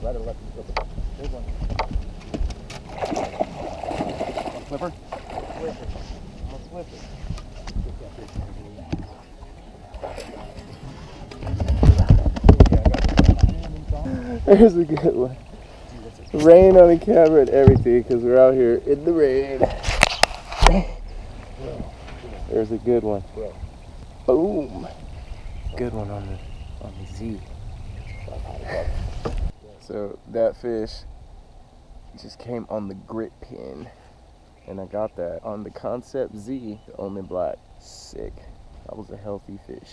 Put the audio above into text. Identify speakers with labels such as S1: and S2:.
S1: Right or left? There's one. Flipper? Flipper. I'm a flipper.
S2: There's a good one. Rain on the camera and everything because we're out here in the rain. There's a good one. Boom. Good one on the Z. So that fish just came on the grit pin. And I got that on the Concept Z, the Omen Black. Sick. That was a healthy fish.